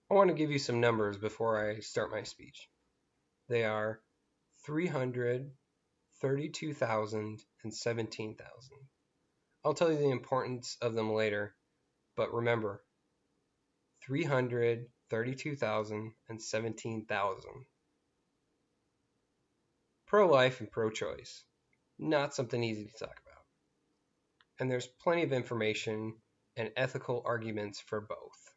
I want to give you some numbers before I start my speech. They are 332,000 and 17,000. I'll tell you the importance of them later, but remember, 332,000 and 17,000. Pro-life and pro-choice. Not something easy to talk about. And there's plenty of information and ethical arguments for both.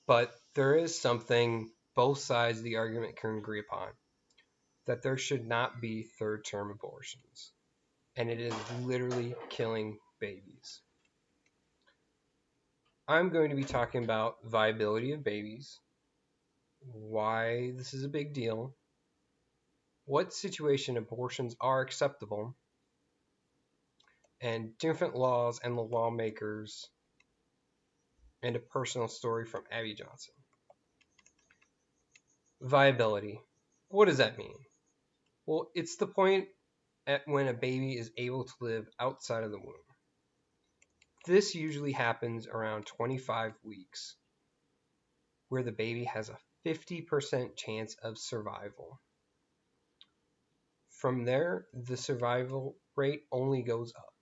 But there is something both sides of the argument can agree upon, that there should not be third-term abortions. And it is literally killing babies. I'm going to be talking about viability of babies, why this is a big deal, what situation abortions are acceptable, and different laws and the lawmakers, and a personal story from Abby Johnson. Viability. What does that mean? Well, it's the point at when a baby is able to live outside of the womb. This usually happens around 25 weeks, where the baby has a 50% chance of survival. From there, the survival rate only goes up.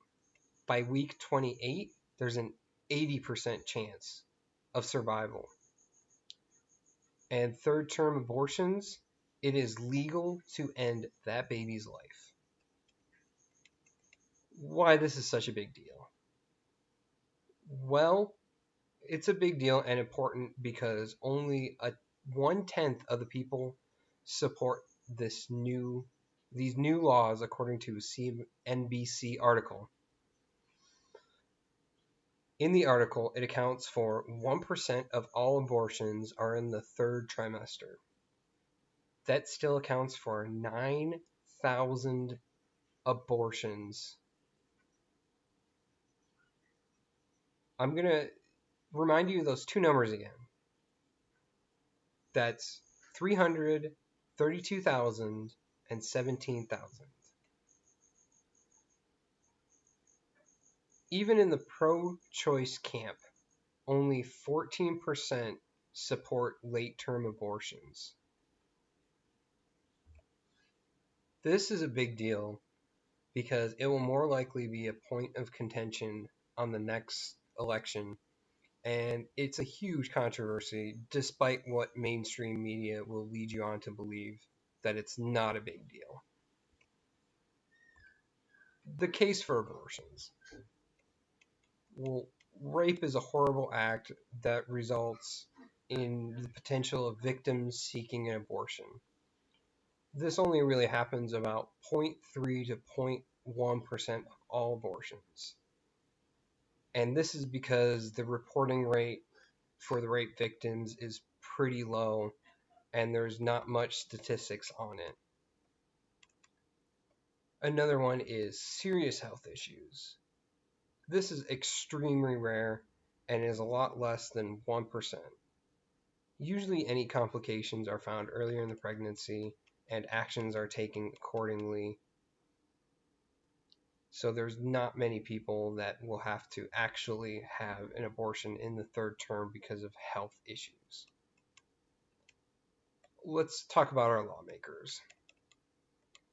By week 28, there's an 80% chance of survival. And third-term abortions, it is legal to end that baby's life. Why this is such a big deal? Well, it's a big deal and important because only 1/10 of the people support these new laws, according to a CNBC article. In the article, it accounts for 1% of all abortions are in the third trimester. That still accounts for 9,000 abortions. I'm going to remind you of those two numbers again. That's 332,000 and 17,000. Even in the pro-choice camp, only 14% support late-term abortions. This is a big deal because it will more likely be a point of contention on the next election, and it's a huge controversy despite what mainstream media will lead you on to believe that it's not a big deal. The case for abortions. Well, rape is a horrible act that results in the potential of victims seeking an abortion. This only really happens about 0.3 to 0.1% of all abortions. And this is because the reporting rate for the rape victims is pretty low and there's not much statistics on it. Another one is serious health issues. This is extremely rare and is a lot less than 1%. Usually any complications are found earlier in the pregnancy and actions are taken accordingly. So there's not many people that will have to actually have an abortion in the third term because of health issues. Let's talk about our lawmakers.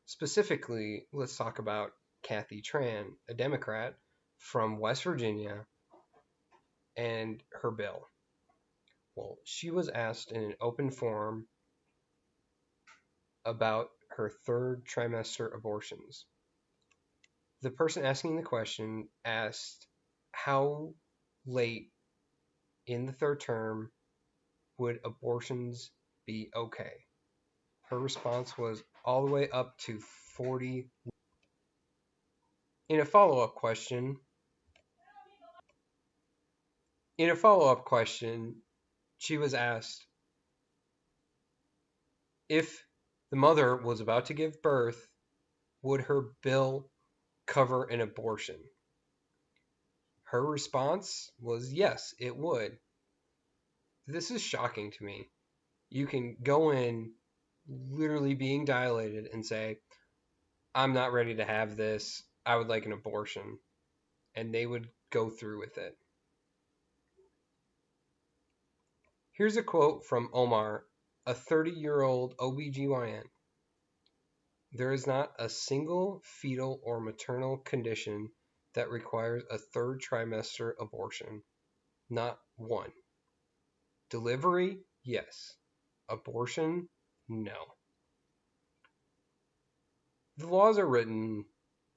Specifically, let's talk about Kathy Tran, a Democrat from West Virginia, and her bill. Well, she was asked in an open forum about her third trimester abortions. The person asking the question asked how late in the third term would abortions be okay. Her response was all the way up to 40. In a follow-up question, she was asked if the mother was about to give birth, would her bill cover an abortion? Her response was yes, it would. This is shocking to me. You can go in literally being dilated and say, I'm not ready to have this. I would like an abortion. And they would go through with it. Here's a quote from Omar, a 30-year-old OBGYN. There is not a single fetal or maternal condition that requires a third trimester abortion. Not one. Delivery? Yes. Abortion? No. The laws are written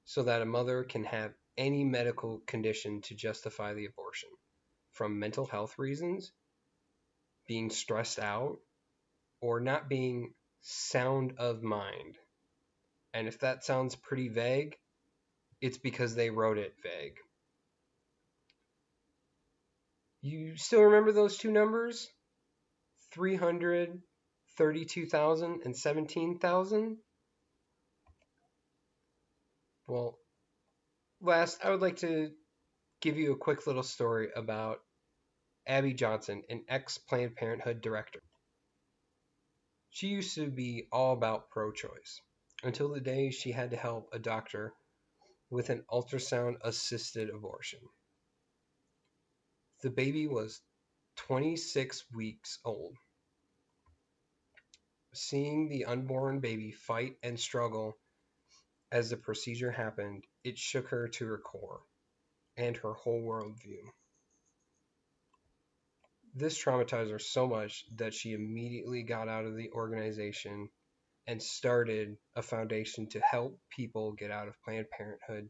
so that a mother can have any medical condition to justify the abortion, from mental health reasons, being stressed out, or not being sound of mind. And if that sounds pretty vague, it's because they wrote it vague. You still remember those two numbers? 300, 32,000, and 17,000? Well, last, I would like to give you a quick little story about Abby Johnson, an ex-Planned Parenthood director. She used to be all about pro-choice until the day she had to help a doctor with an ultrasound-assisted abortion. The baby was 26 weeks old. Seeing the unborn baby fight and struggle as the procedure happened, it shook her to her core and her whole worldview. This traumatized her so much that she immediately got out of the organization and started a foundation to help people get out of Planned Parenthood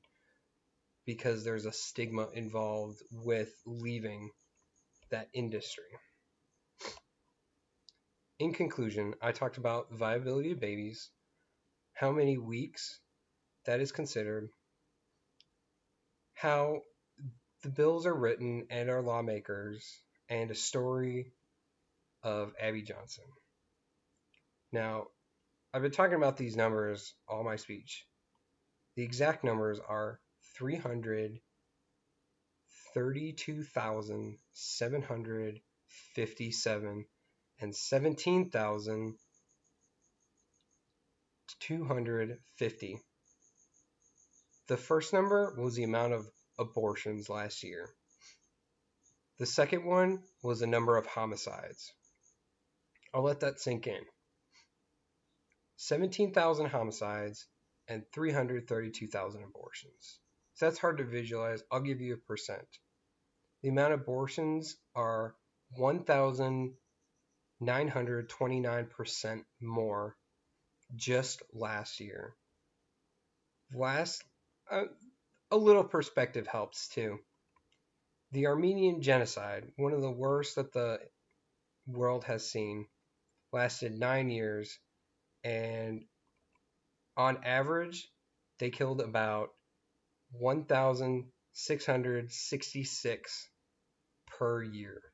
because there's a stigma involved with leaving that industry. In conclusion, I talked about the viability of babies, how many weeks that is considered, how the bills are written and our lawmakers, and a story of Abby Johnson. Now, I've been talking about these numbers all my speech. The exact numbers are 332,757 and 17,250. The first number was the amount of abortions last year. The second one was the number of homicides. I'll let that sink in. 17,000 homicides and 332,000 abortions. So that's hard to visualize. I'll give you a percent. The amount of abortions are 1,929% more just last year. A little perspective helps too. The Armenian genocide, one of the worst that the world has seen, lasted 9 years, and on average, they killed about 1,666 per year.